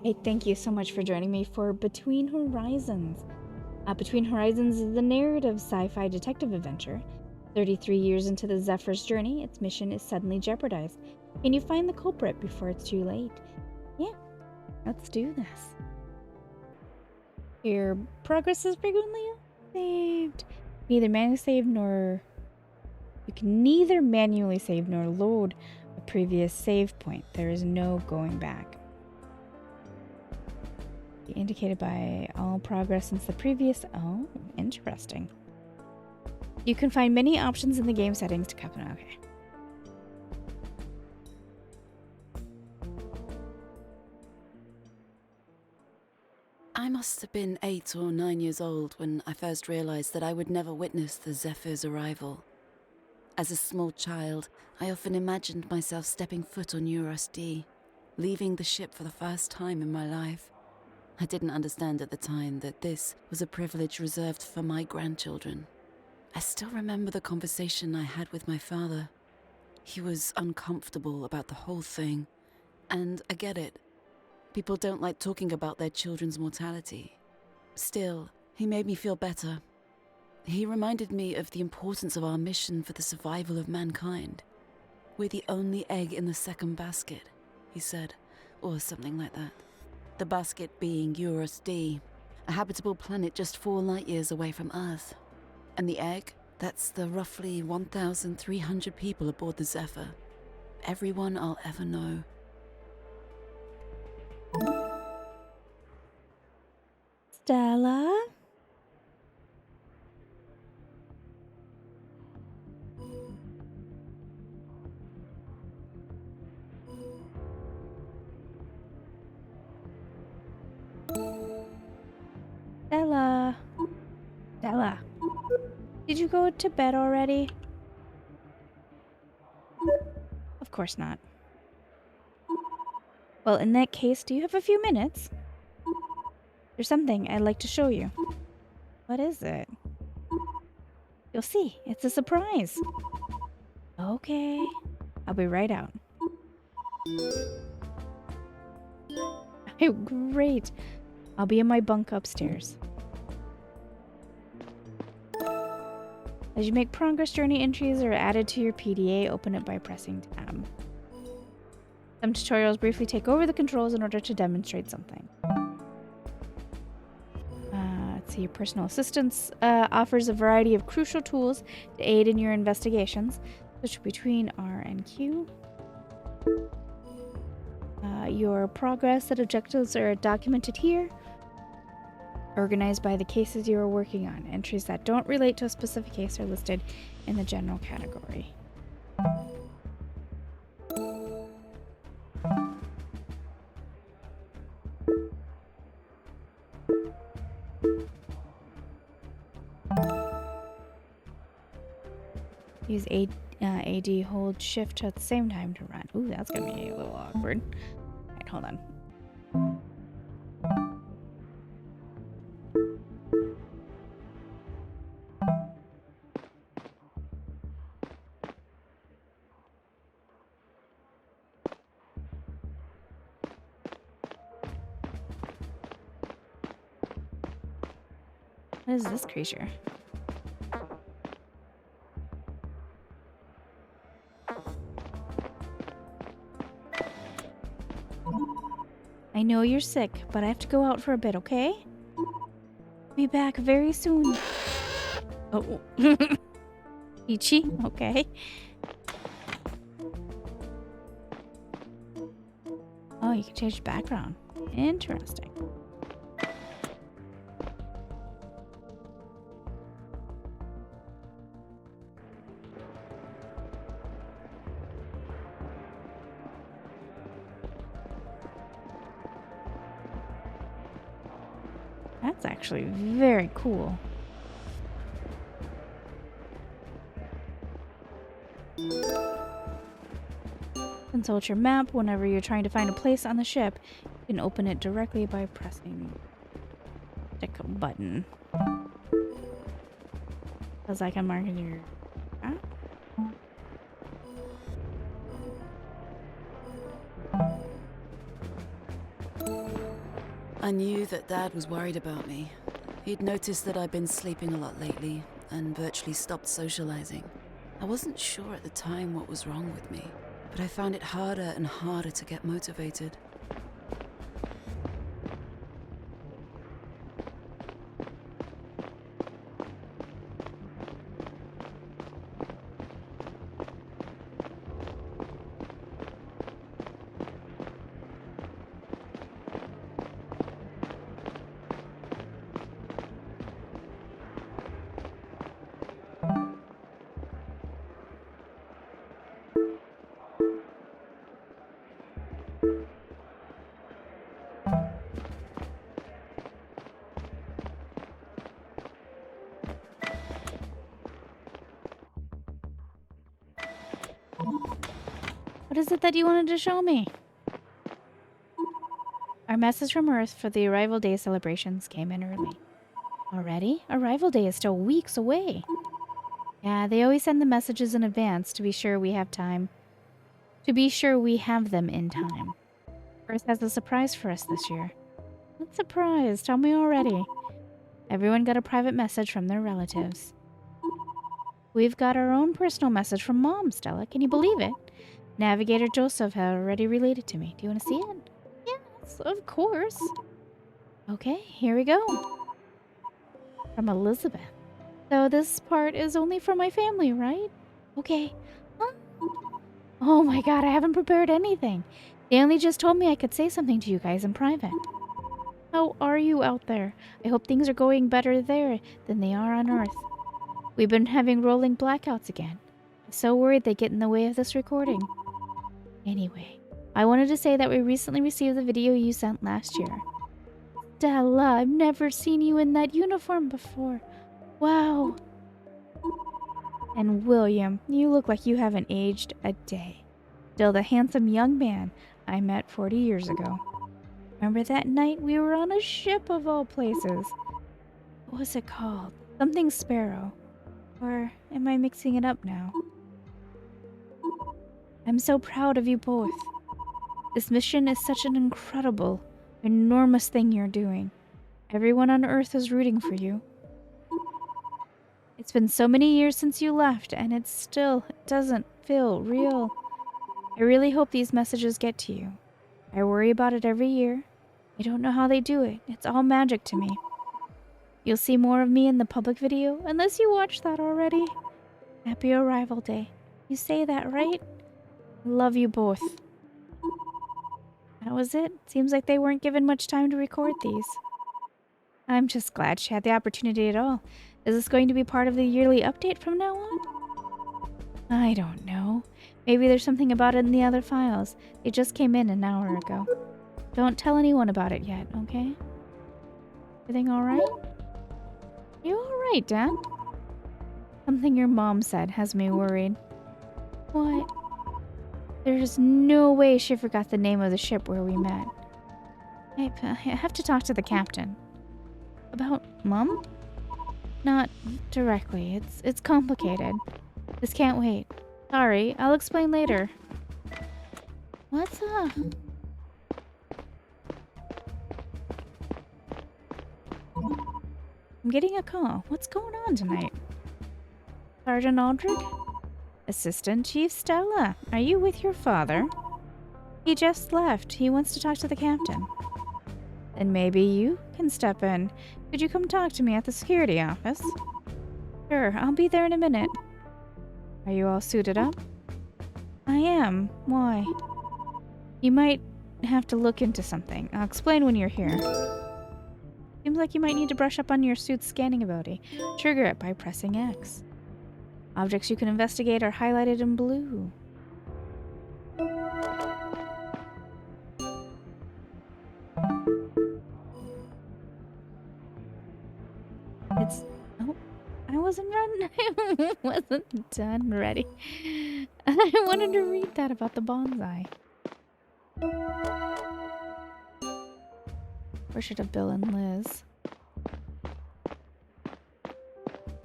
Hey, thank you so much for joining me for Between Horizons. Between Horizons is the narrative sci-fi detective adventure. 33 years into the Zephyr's journey, its mission is suddenly jeopardized. Can you find the culprit before it's too late? Yeah, let's do this. Your progress is frequently saved. You can neither manually save nor load a previous save point. There is no going back. Indicated by all progress since the previous... Oh, interesting. You can find many options in the game settings to cover... Okay. I must have been 8 or 9 years old when I first realized that I would never witness the Zephyr's arrival. As a small child, I often imagined myself stepping foot on Eurus D, leaving the ship for the first time in my life. I didn't understand at the time that this was a privilege reserved for my grandchildren. I still remember the conversation I had with my father. He was uncomfortable about the whole thing, and I get it. People don't like talking about their children's mortality. Still, he made me feel better. He reminded me of the importance of our mission for the survival of mankind. We're the only egg in the second basket, he said, or something like that. The basket being Eurus D, a habitable planet just 4 light years away from Earth. And the egg, that's the roughly 1,300 people aboard the Zephyr. Everyone I'll ever know. Stella? Stella? Stella? Did you go to bed already? Of course not. Well, in that case, do you have a few minutes? There's something I'd like to show you. What is it? You'll see. It's a surprise. Okay. I'll be right out. Oh, great. I'll be in my bunk upstairs. As you make progress, journey entries are added to your PDA. Open it by pressing tab. Some tutorials briefly take over the controls in order to demonstrate something. Let's see. Your personal assistance offers a variety of crucial tools to aid in your investigations. Switch between R and Q. Your progress and objectives are documented here, organized by the cases you are working on. Entries that don't relate to a specific case are listed in the general category. Use AD, hold shift at the same time to run. Ooh, that's gonna be a little awkward. Alright, hold on. What is this creature? I know you're sick, but I have to go out for a bit, okay? Be back very soon. Oh. Ichi? Okay. Oh, you can change the background. Interesting. That's actually very cool. Consult your map whenever you're trying to find a place on the ship. You can open it directly by pressing the button. Feels like I'm marking your... Ah. I knew that Dad was worried about me. He'd noticed that I'd been sleeping a lot lately and virtually stopped socializing. I wasn't sure at the time what was wrong with me, but I found it harder and harder to get motivated. What is it that you wanted to show me? Our message from Earth for the Arrival Day celebrations came in early. Already? Arrival Day is still weeks away. Yeah, they always send the messages in advance to be sure we have time. To be sure we have them in time. Earth has a surprise for us this year. What surprise? Tell me already. Everyone got a private message from their relatives. We've got our own personal message from Mom, Stella. Can you believe it? Navigator Joseph had already related to me. Do you want to see it? Yes, of course. Okay, here we go. From Elizabeth. So this part is only for my family, right? Okay. Huh? Oh my god, I haven't prepared anything. They only just told me I could say something to you guys in private. How are you out there? I hope things are going better there than they are on Earth. We've been having rolling blackouts again. I'm so worried they get in the way of this recording. Anyway, I wanted to say that we recently received the video you sent last year. Stella, I've never seen you in that uniform before. Wow. And William, you look like you haven't aged a day. Still the handsome young man I met 40 years ago. Remember that night we were on a ship of all places? What was it called? Something Sparrow. Or am I mixing it up now? I'm so proud of you both. This mission is such an incredible, enormous thing you're doing. Everyone on Earth is rooting for you. It's been so many years since you left, and it still doesn't feel real. I really hope these messages get to you. I worry about it every year. I don't know how they do it. It's all magic to me. You'll see more of me in the public video, unless you watched that already. Happy Arrival Day. You say that, right? I love you both. That was it. Seems like they weren't given much time to record these. I'm just glad she had the opportunity at all. Is this going to be part of the yearly update from now on? I don't know. Maybe there's something about it in the other files. It just came in an hour ago. Don't tell anyone about it yet, okay? Everything alright? You alright, Dad? Something your mom said has me worried. What? There's no way she forgot the name of the ship where we met. I have to talk to the captain. About Mom? Not directly. It's complicated. This can't wait. Sorry, I'll explain later. What's up? I'm getting a call. What's going on tonight? Sergeant Aldrich? Assistant Chief Stella, are you with your father? He just left. He wants to talk to the captain. Then maybe you can step in. Could you come talk to me at the security office? Sure, I'll be there in a minute. Are you all suited up? I am. Why? You might have to look into something. I'll explain when you're here. Seems like you might need to brush up on your suit's scanning ability. Trigger it by pressing X. Objects you can investigate are highlighted in blue. It's... Oh, I wasn't done. I wasn't done ready. I wanted to read that about the bonsai. Where should have Bill and Liz?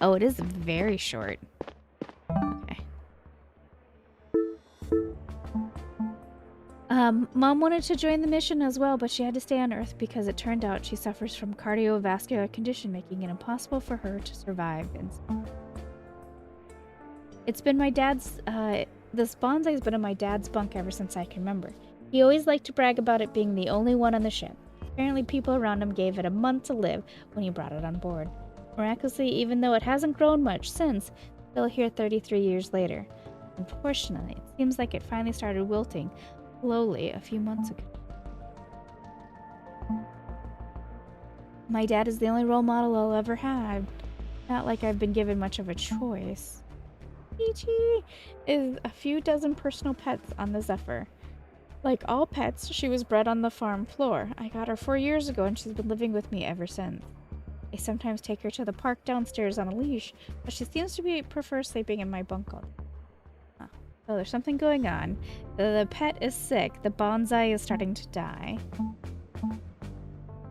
Oh, it is very short. Okay. Mom wanted to join the mission as well, but she had to stay on Earth because it turned out she suffers from cardiovascular condition, making it impossible for her to survive. It's been my dad's, this bonsai's been in my dad's bunk ever since I can remember. He always liked to brag about it being the only one on the ship. Apparently people around him gave it a month to live when he brought it on board. Miraculously, even though it hasn't grown much since, it's still here 33 years later. Unfortunately, it seems like it finally started wilting slowly a few months ago. My dad is the only role model I'll ever have. Not like I've been given much of a choice. Peachy is a few dozen personal pets on the Zephyr. Like all pets, she was bred on the farm floor. I got her 4 years ago and she's been living with me ever since. I sometimes take her to the park downstairs on a leash, but she seems to prefer sleeping in my bunk all day. Huh. So there's something going on. The pet is sick. The bonsai is starting to die.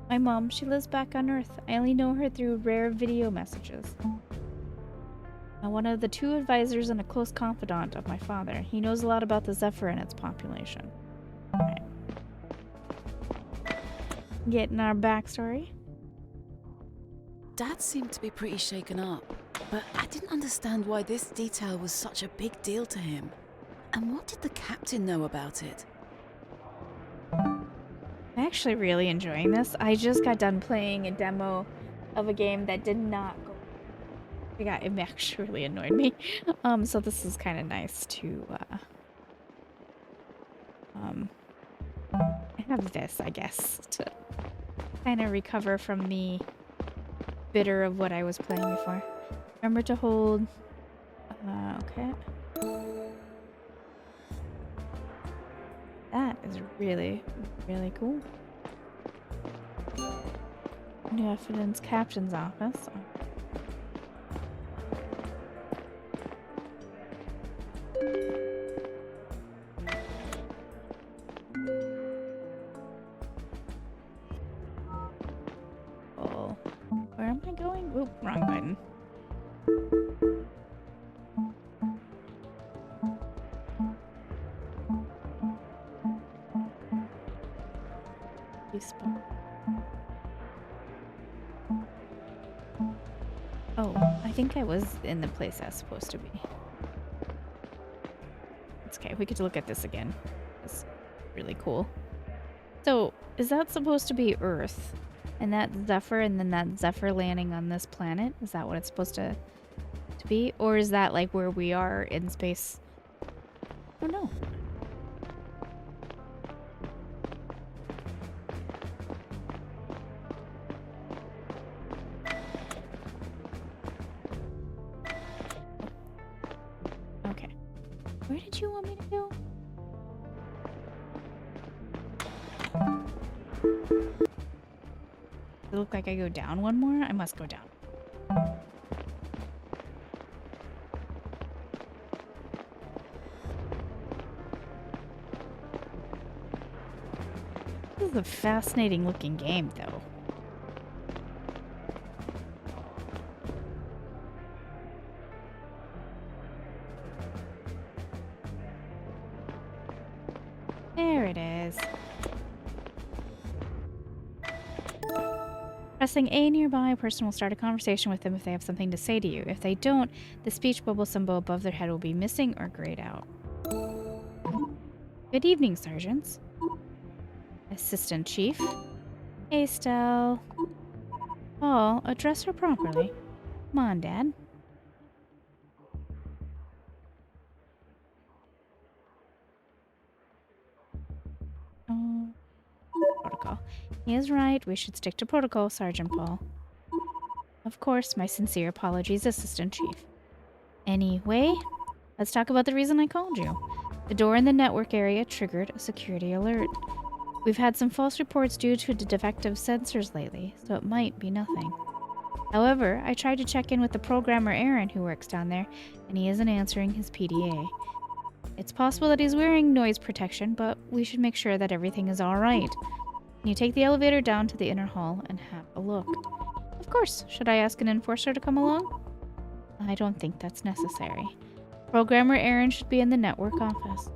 My mom, she lives back on Earth. I only know her through rare video messages. Now, one of the 2 advisors and a close confidant of my father. He knows a lot about the Zephyr and its population. Right. Getting our backstory. Dad seemed to be pretty shaken up, but I didn't understand why this detail was such a big deal to him. And what did the captain know about it? I'm actually really enjoying this. I just got done playing a demo of a game that did not go. It actually really annoyed me. So this is kind of nice to have this, I guess, to kind of recover from the bitter of what I was playing before. Remember to hold. Okay. That is really, really cool. New evidence captain's office. Oh, where am I going? Oop, wrong button. Oh, I think I was in the place I was supposed to be. It's okay, we get to look at this again. It's really cool. So, is that supposed to be Earth? And that Zephyr, and then that Zephyr landing on this planet? Is that what it's supposed to be? Or is that like where we are in space? I don't know. Okay. Where did you want me to go? Does it look like I go down one more? I must go down. This is a fascinating looking game, though. There it is. Pressing A nearby, a person will start a conversation with them if they have something to say to you. If they don't, the speech bubble symbol above their head will be missing or grayed out. Good evening, sergeants. Assistant Chief. Estelle. Paul, address her properly. Come on, Dad. Protocol. He is right. We should stick to protocol, Sergeant Paul. Of course, my sincere apologies, Assistant Chief. Anyway, let's talk about the reason I called you. The door in the network area triggered a security alert. We've had some false reports due to the defective sensors lately, so it might be nothing. However, I tried to check in with the programmer Aaron who works down there, and he isn't answering his PDA. It's possible that he's wearing noise protection, but we should make sure that everything is alright. Can you take the elevator down to the inner hall and have a look? Of course. Should I ask an enforcer to come along? I don't think that's necessary. Programmer Aaron should be in the network office.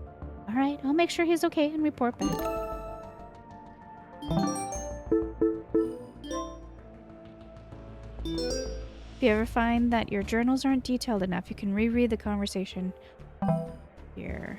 Alright, I'll make sure he's okay and report back. If you ever find that your journals aren't detailed enough, you can reread the conversation here.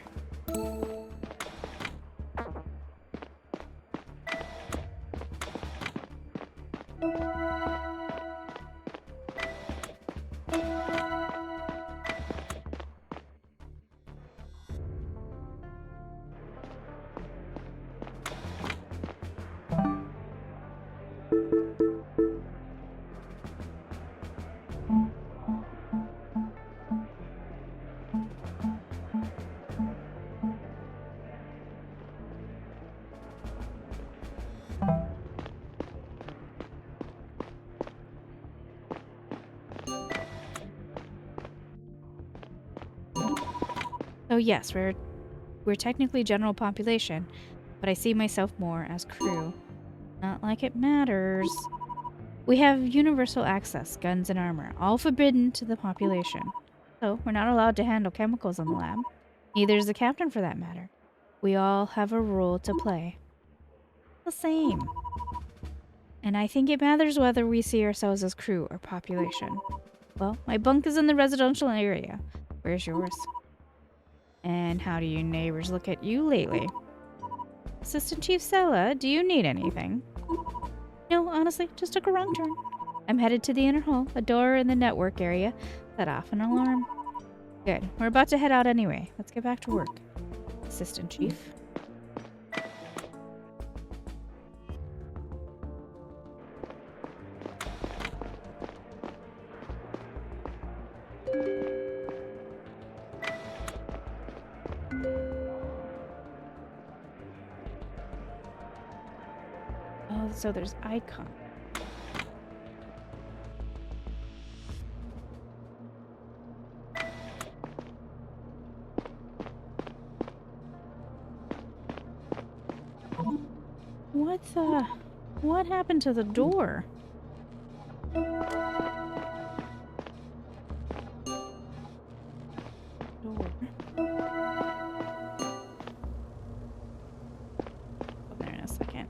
So yes, we're technically general population, but I see myself more as crew. Not like it matters. We have universal access, guns and armor, all forbidden to the population. So we're not allowed to handle chemicals in the lab. Neither is the captain for that matter. We all have a role to play. The same. And I think it matters whether we see ourselves as crew or population. Well, my bunk is in the residential area. Where's yours? And how do your neighbors look at you lately? Assistant Chief Sella, do you need anything? No, honestly, just took a wrong turn. I'm headed to the inner hall. A door in the network area set off an alarm. Good. We're about to head out anyway. Let's get back to work. Assistant Chief. Oh, so there's icon. What happened to the door? There in a second.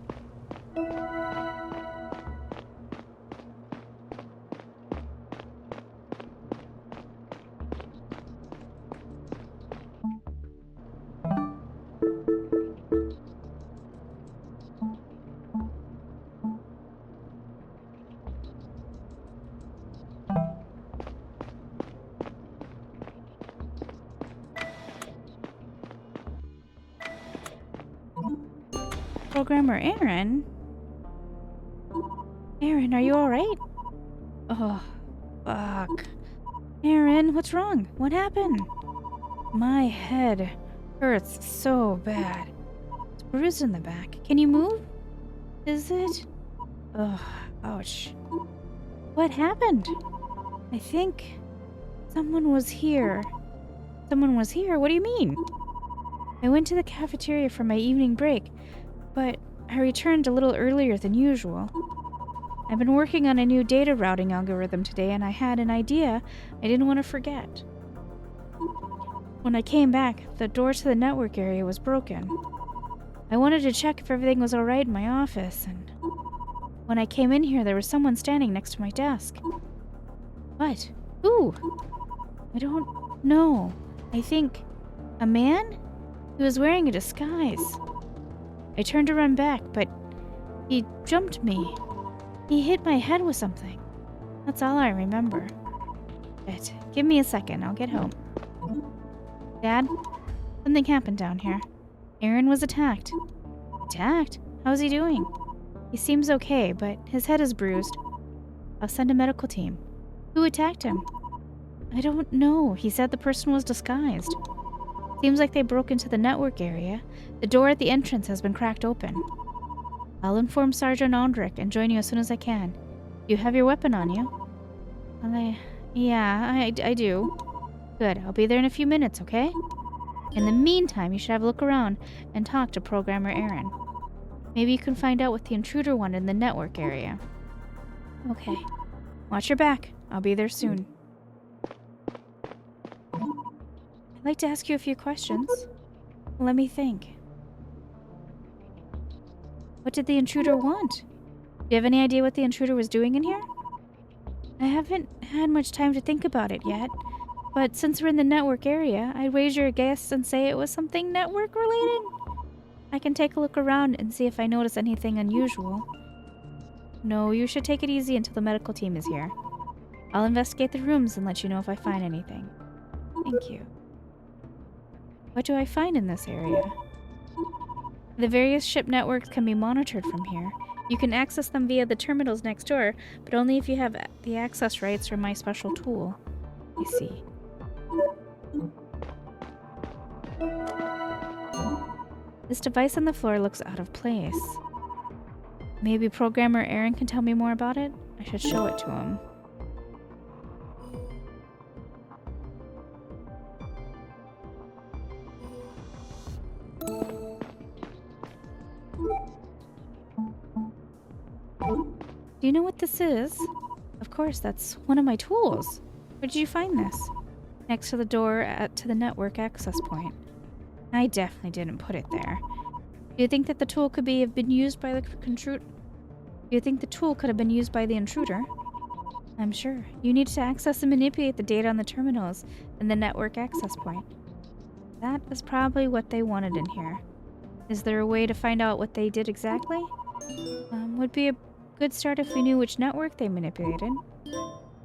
Programmer Aaron? Aaron, are you alright? Oh, fuck. Aaron, what's wrong? What happened? My head hurts so bad. It's bruised in the back. Can you move? Is it? Ugh, ouch. What happened? I think someone was here. Someone was here? What do you mean? I went to the cafeteria for my evening break, but I returned a little earlier than usual. I've been working on a new data routing algorithm today, and I had an idea I didn't want to forget. When I came back, the door to the network area was broken. I wanted to check if everything was alright in my office, and when I came in here, there was someone standing next to my desk. What? Who? I don't know. I think a man? He was wearing a disguise. I turned to run back, but he jumped me. He hit my head with something. That's all I remember. But give me a second, I'll get home. Dad, something happened down here. Aaron was attacked. Attacked? How's he doing? He seems okay, but his head is bruised. I'll send a medical team. Who attacked him? I don't know. He said the person was disguised. Seems like they broke into the network area. The door at the entrance has been cracked open. I'll inform Sergeant Ondrick and join you as soon as I can. You have your weapon on you? Yeah, I do. Good, I'll be there in a few minutes, okay? In the meantime, you should have a look around and talk to Programmer Aaron. Maybe you can find out what the intruder wanted in the network area. Okay. Watch your back. I'll be there soon. I'd like to ask you a few questions. Let me think. What did the intruder want? Do you have any idea what the intruder was doing in here? I haven't had much time to think about it yet, but since we're in the network area, I'd wager a guess and say it was something network related. I can take a look around and see if I notice anything unusual. No, you should take it easy until the medical team is here. I'll investigate the rooms and let you know if I find anything. Thank you. What do I find in this area? The various ship networks can be monitored from here. You can access them via the terminals next door, but only if you have the access rights or my special tool. I see. This device on the floor looks out of place. Maybe programmer Aaron can tell me more about it? I should show it to him. Do you know what this is? Of course, that's one of my tools. Where did you find this? Next to the door to the network access point. I definitely didn't put it there. Do you think that the tool could have been used by the intruder? Do you think the tool could have been used by the intruder? I'm sure. You need to access and manipulate the data on the terminals and the network access point. That is probably what they wanted in here. Is there a way to find out what they did exactly? Would be a good start if we knew which network they manipulated.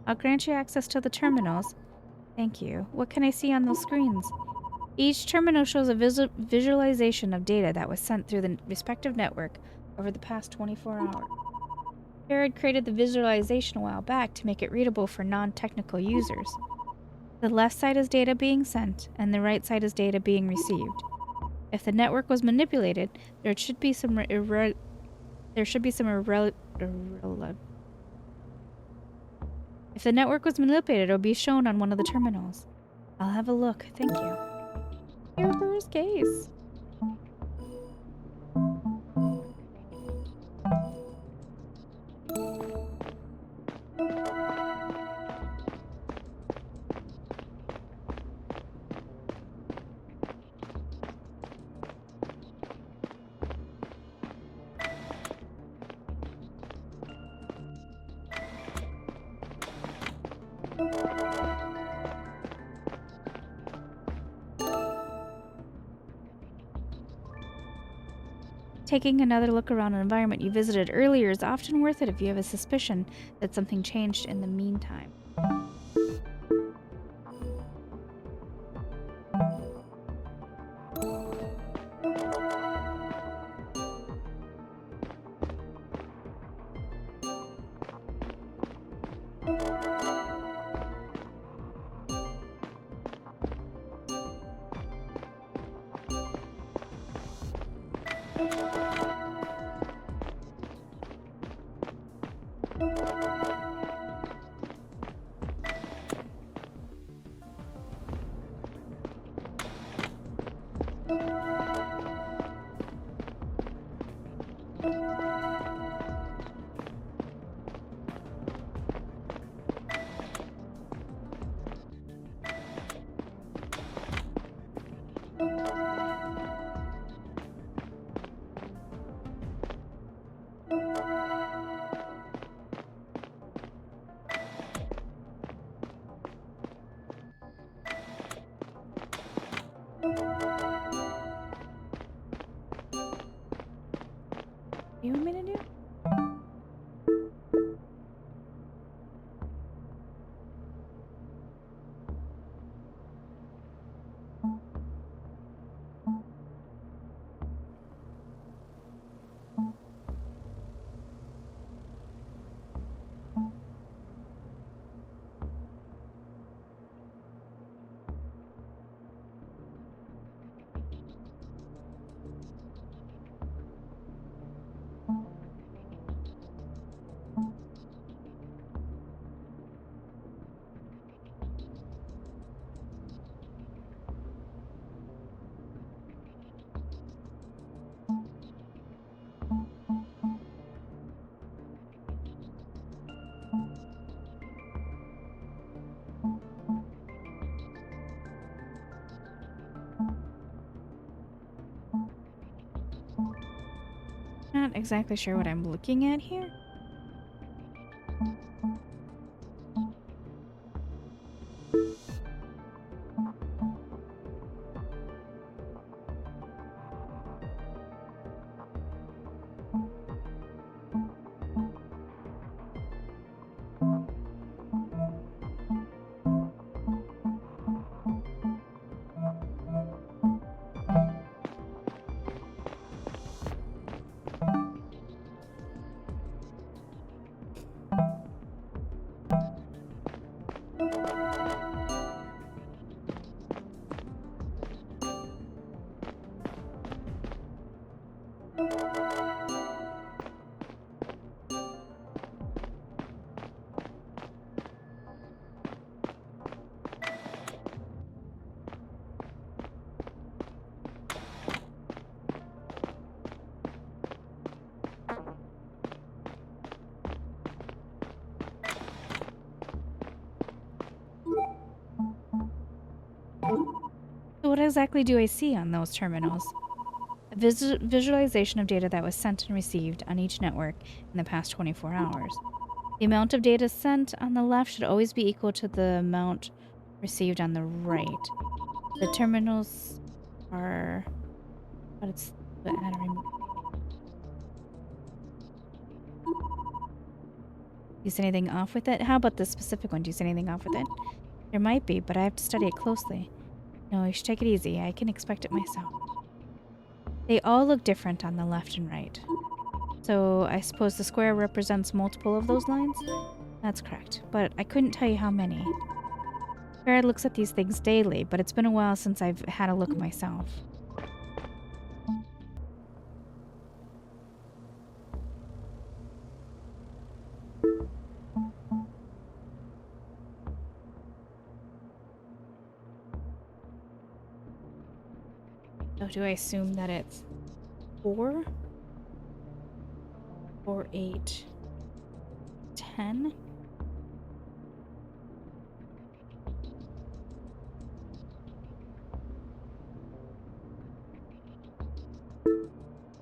I'll grant you access to the terminals. Thank you. What can I see on those screens? Each terminal shows a visualization of data that was sent through the respective network over the past 24 hours. Jared created the visualization a while back to make it readable for non-technical users. The left side is data being sent, and the right side is data being received. If the network was manipulated, there should be some If the network was manipulated, it will be shown on one of the terminals. I'll have a look. Thank you. Your first case. Taking another look around an environment you visited earlier is often worth it if you have a suspicion that something changed in the meantime. You want me to do? not exactly sure what I'm looking at here. So what exactly do I see on those terminals? A visualization of data that was sent and received on each network in the past 24 hours. The amount of data sent on the left should always be equal to the amount received on the right. The terminals are... But it's... But I don't remember. Do you see anything off with it? How about this specific one? Do you see anything off with it? There might be, but I have to study it closely. No, you should take it easy. I can expect it myself. They all look different on the left and right. So I suppose the square represents multiple of those lines? That's correct, but I couldn't tell you how many. Farrah looks at these things daily, but it's been a while since I've had a look myself. So do I assume that it's 4? Or 8? 10?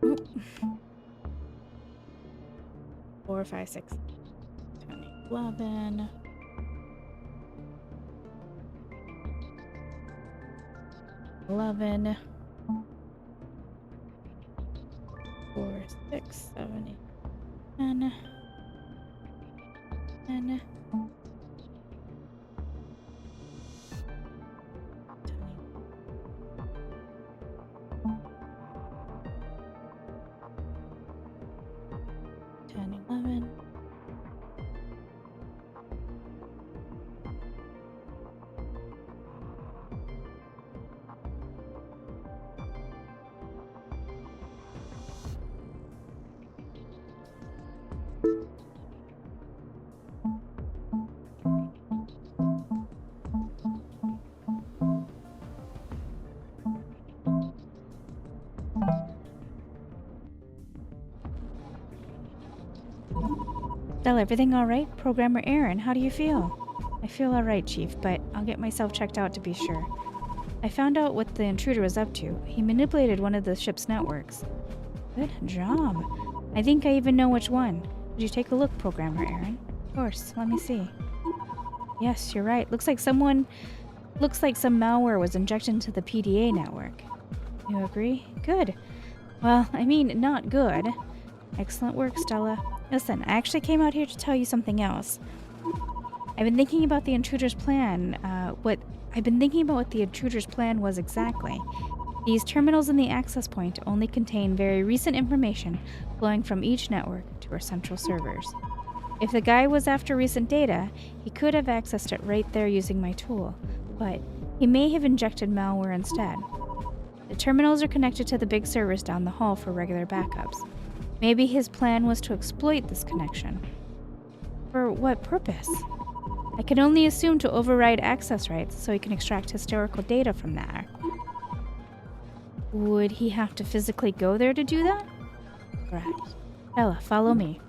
Oop. 4, 5, 6, 10, 11. 11. 4, 6, 7, 8, 10. 10. 10, 11. Stella, everything all right? Programmer Aaron, how do you feel? I feel all right, Chief, but I'll get myself checked out to be sure. I found out what the intruder was up to. He manipulated one of the ship's networks. Good job. I think I even know which one. Would you take a look, Programmer Aaron? Of course. Let me see. Yes, you're right. Looks like some malware was injected into the PDA network. You agree? Good. Well, I mean, not good. Excellent work, Stella. Listen, I actually came out here to tell you something else. I've been thinking about the intruder's plan, what the intruder's plan was exactly. These terminals in the access point only contain very recent information flowing from each network to our central servers. If the guy was after recent data, he could have accessed it right there using my tool, but he may have injected malware instead. The terminals are connected to the big servers down the hall for regular backups. Maybe his plan was to exploit this connection. For what purpose? I can only assume to override access rights so he can extract historical data from there. Would he have to physically go there to do that? Correct. Bella, follow me.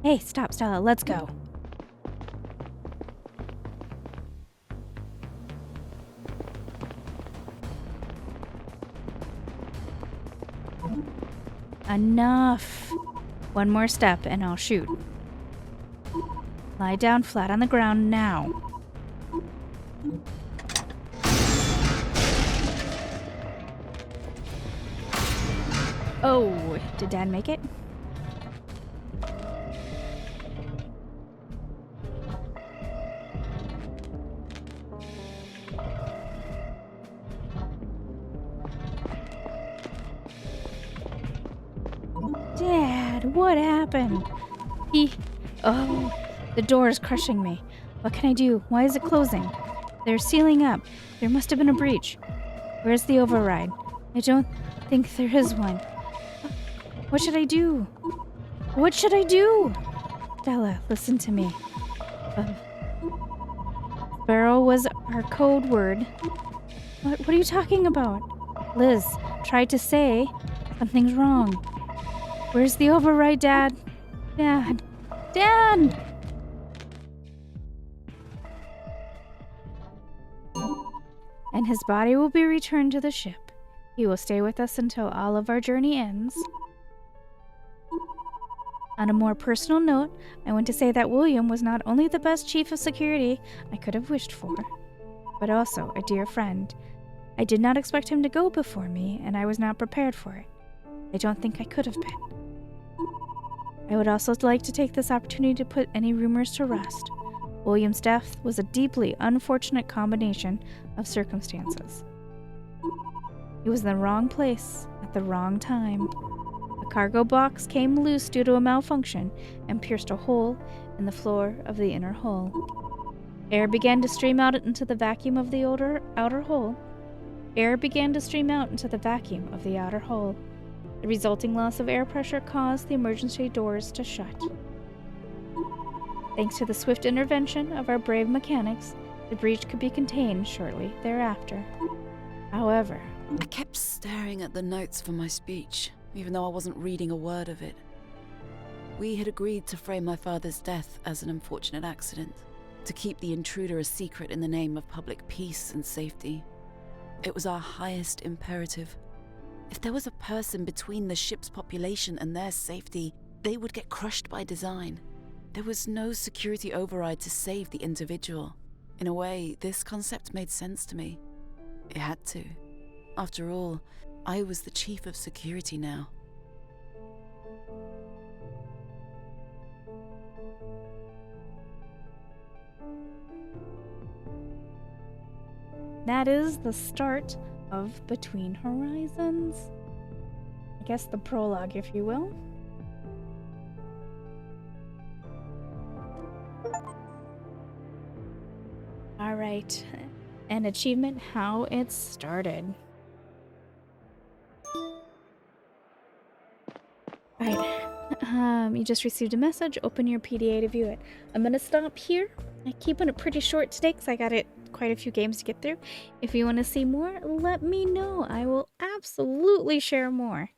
Hey, stop, Stella. Let's go. Enough. One more step and I'll shoot. Lie down flat on the ground now. Oh, did Dad make it? Dad, what happened? Oh, the door is crushing me. What can I do? Why is it closing? They're sealing up. There must have been a breach. Where's the override? I don't think there is one. What should I do? What should I do? Stella, listen to me. Barrel was our code word. What are you talking about? Liz tried to say something's wrong. Where's the override, Dad? Dad! Dad! And his body will be returned to the ship. He will stay with us until all of our journey ends. On a more personal note, I want to say that William was not only the best chief of security I could have wished for, but also a dear friend. I did not expect him to go before me, and I was not prepared for it. I don't think I could have been. I would also like to take this opportunity to put any rumors to rest. William's death was a deeply unfortunate combination of circumstances. He was in the wrong place at the wrong time. A cargo box came loose due to a malfunction and pierced a hole in the floor of the inner hull. Air began to stream out into the vacuum of the outer hull. Air began to stream out into the vacuum of the outer hull. The resulting loss of air pressure caused the emergency doors to shut. Thanks to the swift intervention of our brave mechanics, the breach could be contained shortly thereafter. However, I kept staring at the notes for my speech, even though I wasn't reading a word of it. We had agreed to frame my father's death as an unfortunate accident, to keep the intruder a secret in the name of public peace and safety. It was our highest imperative. If there was a person between the ship's population and their safety, they would get crushed by design. There was no security override to save the individual. In a way, this concept made sense to me. It had to. After all, I was the chief of security now. that is the start of Between Horizons. I guess the prologue, if you will. Alright, an achievement, how it started. Alright, you just received a message, open your PDA to view it. I'm gonna stop here. I'm keeping it pretty short today because I got quite a few games to get through. If you want to see more, let me know. I will absolutely share more.